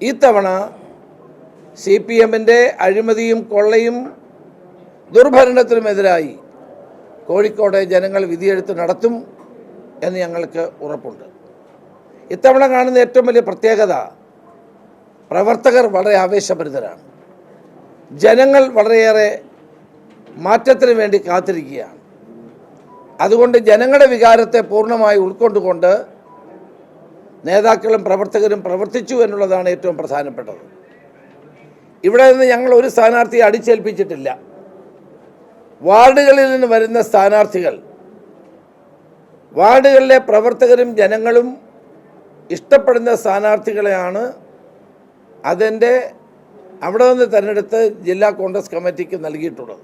ഇത്തവണ CPMൻ്റെ അഴിമതിയും കൊള്ളയും ദുർഭരണത്തിനുമെതിരായി കോഴിക്കോട് ജനങ്ങൾ വിധിയെഴുത്ത് നടത്തും എന്ന് ഞങ്ങൾക്ക് ഉറപ്പുണ്ട്. ഇത്തവണ കാണുന്ന ഏറ്റവും വലിയ പ്രത്യേകത പ്രവർത്തകർ വളരെ ആവേശഭരിതരാണ്. ജനങ്ങൾ വളരെയേറെ മാറ്റത്തിന് വേണ്ടി കാത്തിരിക്കുകയാണ്. അതുകൊണ്ട് ജനങ്ങളുടെ വികാരത്തെ പൂർണ്ണമായി ഉൾക്കൊണ്ടുകൊണ്ട് നേതാക്കളും പ്രവർത്തകരും പ്രവർത്തിച്ചു എന്നുള്ളതാണ് ഏറ്റവും പ്രധാനപ്പെട്ടത്. ഇവിടെ നിന്ന് ഞങ്ങൾ ഒരു സ്ഥാനാർത്ഥിയെ അടിച്ചേൽപ്പിച്ചിട്ടില്ല. വാർഡുകളിൽ നിന്ന് വരുന്ന സ്ഥാനാർത്ഥികൾ വാർഡുകളിലെ പ്രവർത്തകരും ജനങ്ങളും ഇഷ്ടപ്പെടുന്ന സ്ഥാനാർത്ഥികളെയാണ് അതിൻ്റെ അവിടെ നിന്ന് തിരഞ്ഞെടുത്ത് ജില്ലാ കോൺഗ്രസ് കമ്മിറ്റിക്ക് നൽകിയിട്ടുള്ളത്.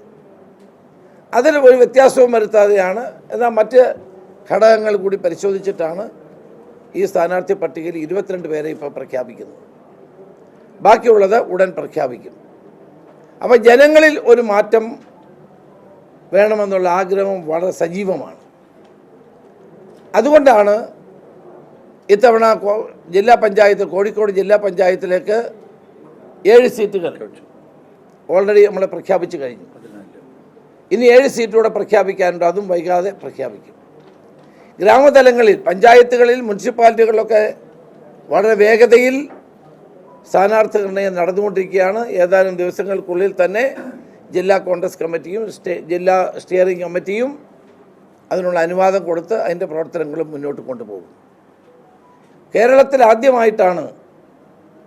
അതിൽ ഒരു വ്യത്യാസവും വരുത്താതെയാണ്. എന്നാൽ മറ്റ് ഘടകങ്ങൾ കൂടി പരിശോധിച്ചിട്ടാണ് ഈ സ്ഥാനാർത്ഥി പട്ടികയിൽ 22 പേരെ ഇപ്പോൾ പ്രഖ്യാപിക്കുന്നത്. ബാക്കിയുള്ളത് ഉടൻ പ്രഖ്യാപിക്കും. അപ്പോൾ ജനങ്ങളിൽ ഒരു മാറ്റം വേണമെന്നുള്ള ആഗ്രഹം വളരെ സജീവമാണ്. അതുകൊണ്ടാണ് ഇത്തവണ ജില്ലാ പഞ്ചായത്ത് കോഴിക്കോട് ജില്ലാ പഞ്ചായത്തിലേക്ക് 7 സീറ്റുകൾ ഓൾറെഡി നമ്മൾ പ്രഖ്യാപിച്ചു കഴിഞ്ഞു. ഇനി 7 സീറ്റൂടെ പ്രഖ്യാപിക്കാനുണ്ട്. അതും വൈകാതെ പ്രഖ്യാപിക്കും. ഗ്രാമതലങ്ങളിൽ, പഞ്ചായത്തുകളിൽ, മുനിസിപ്പാലിറ്റികളിലൊക്കെ വളരെ വേഗതയിൽ സ്ഥാനാർത്ഥി നിർണയം നടന്നുകൊണ്ടിരിക്കുകയാണ്. ഏതാനും ദിവസങ്ങൾക്കുള്ളിൽ തന്നെ ജില്ലാ കോൺഗ്രസ് കമ്മിറ്റിയും ജില്ലാ സ്റ്റിയറിംഗ് കമ്മിറ്റിയും അതിനുള്ള അനുവാദം കൊടുത്ത് അതിൻ്റെ പ്രവർത്തനങ്ങളും മുന്നോട്ട് കൊണ്ടുപോകും. കേരളത്തിൽ ആദ്യമായിട്ടാണ്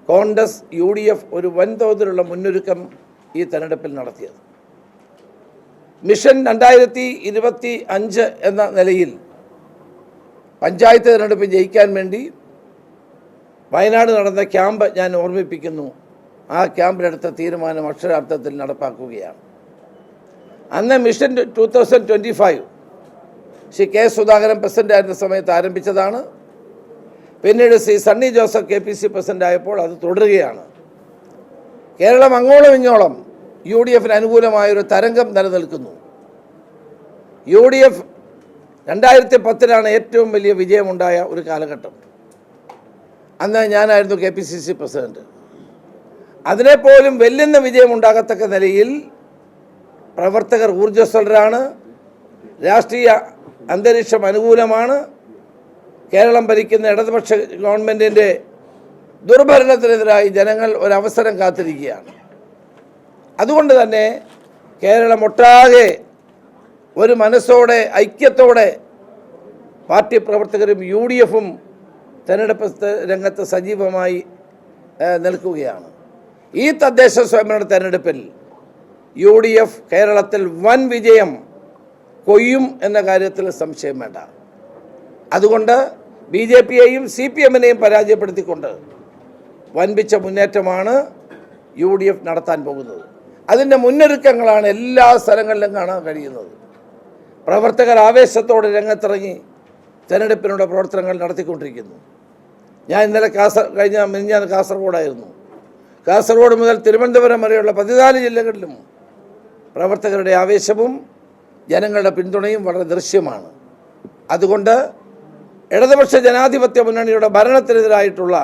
കോൺഗ്രസ് UDF ഒരു വൻതോതിലുള്ള മുന്നൊരുക്കം ഈ തെരഞ്ഞെടുപ്പിൽ നടത്തിയത്. മിഷൻ 2025 എന്ന നിലയിൽ പഞ്ചായത്ത് തെരഞ്ഞെടുപ്പ് ജയിക്കാൻ വേണ്ടി വയനാട് നടന്ന ക്യാമ്പ് ഞാൻ ഓർമ്മിപ്പിക്കുന്നു. ആ ക്യാമ്പിലെടുത്ത തീരുമാനം അക്ഷരാർത്ഥത്തിൽ നടപ്പാക്കുകയാണ്. അന്ന് മിഷൻ 2025 ശ്രീ K. സുധാകരൻ പ്രസിഡൻ്റായിരുന്ന സമയത്ത് ആരംഭിച്ചതാണ്. പിന്നീട് ശ്രീ സണ്ണി ജോസഫ് KPC പ്രസിഡൻ്റായപ്പോൾ അത് തുടരുകയാണ്. കേരളം അങ്ങോളം ഇങ്ങോളം UDFന് അനുകൂലമായൊരു തരംഗം നിലനിൽക്കുന്നു. UDF 2010 ഏറ്റവും വലിയ വിജയമുണ്ടായ ഒരു കാലഘട്ടം. അന്ന് ഞാനായിരുന്നു KPCC പ്രസിഡന്റ്. അതിനെപ്പോലും വെല്ലുന്ന വിജയമുണ്ടാകത്തക്ക നിലയിൽ പ്രവർത്തകർ ഊർജ്ജസ്വലരാണ്. രാഷ്ട്രീയ അന്തരീക്ഷം അനുകൂലമാണ്. കേരളം ഭരിക്കുന്ന ഇടതുപക്ഷ ഗവൺമെൻറ്റിൻ്റെ ദുർഭരണത്തിനെതിരായി ജനങ്ങൾ ഒരവസരം കാത്തിരിക്കുകയാണ്. അതുകൊണ്ട് തന്നെ കേരളമൊട്ടാകെ ഒരു മനസ്സോടെ ഐക്യത്തോടെ പാർട്ടി പ്രവർത്തകരും UDFും തെരഞ്ഞെടുപ്പ് രംഗത്ത് സജീവമായി നിൽക്കുകയാണ്. ഈ തദ്ദേശ സ്വയംഭരണ തെരഞ്ഞെടുപ്പിൽ UDF കേരളത്തിൽ വൻ വിജയം കൊയ്യും എന്ന കാര്യത്തിൽ സംശയം വേണ്ട. അതുകൊണ്ട് BJPയെയും CPMനെയും പരാജയപ്പെടുത്തിക്കൊണ്ട് വൻപിച്ച മുന്നേറ്റമാണ് UDF നടത്താൻ പോകുന്നത്. അതിൻ്റെ മുന്നൊരുക്കങ്ങളാണ് എല്ലാ സ്ഥലങ്ങളിലും കാണാൻ കഴിയുന്നത്. പ്രവർത്തകർ ആവേശത്തോടെ രംഗത്തിറങ്ങി തെരഞ്ഞെടുപ്പിനുള്ള പ്രവർത്തനങ്ങൾ നടത്തിക്കൊണ്ടിരിക്കുന്നു. ഞാൻ ഇന്നലെ മിനിഞ്ഞാന്ന് കാസർഗോഡായിരുന്നു. കാസർഗോഡ് മുതൽ തിരുവനന്തപുരം വരെയുള്ള 14 ജില്ലകളിലും പ്രവർത്തകരുടെ ആവേശവും ജനങ്ങളുടെ പിന്തുണയും വളരെ ദൃശ്യമാണ്. അതുകൊണ്ട് ഇടതുപക്ഷ ജനാധിപത്യ മുന്നണിയുടെ ഭരണത്തിനെതിരായിട്ടുള്ള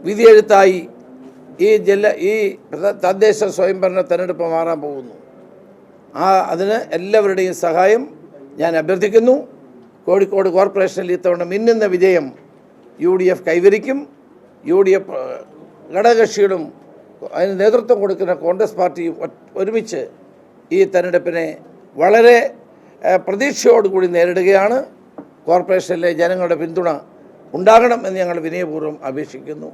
വിധിയെഴുത്തായി ഈ തദ്ദേശ സ്വയംഭരണ തെരഞ്ഞെടുപ്പ് മാറാൻ പോകുന്നു. അതിന് എല്ലാവരുടെയും സഹായം ഞാൻ അഭ്യർത്ഥിക്കുന്നു. കോഴിക്കോട് കോർപ്പറേഷനിൽ ഇത്തവണ മിന്നുന്ന വിജയം UDF കൈവരിക്കും. UDF ഘടകകക്ഷികളും അതിന് നേതൃത്വം കൊടുക്കുന്ന കോൺഗ്രസ് പാർട്ടിയും ഒരുമിച്ച് ഈ തെരഞ്ഞെടുപ്പിനെ വളരെ പ്രതീക്ഷയോടുകൂടി നേരിടുകയാണ്. കോർപ്പറേഷനിലെ ജനങ്ങളുടെ പിന്തുണ ഉണ്ടാകണം എന്ന് ഞങ്ങൾ വിനയപൂർവ്വം അഭ്യർത്ഥിക്കുന്നു.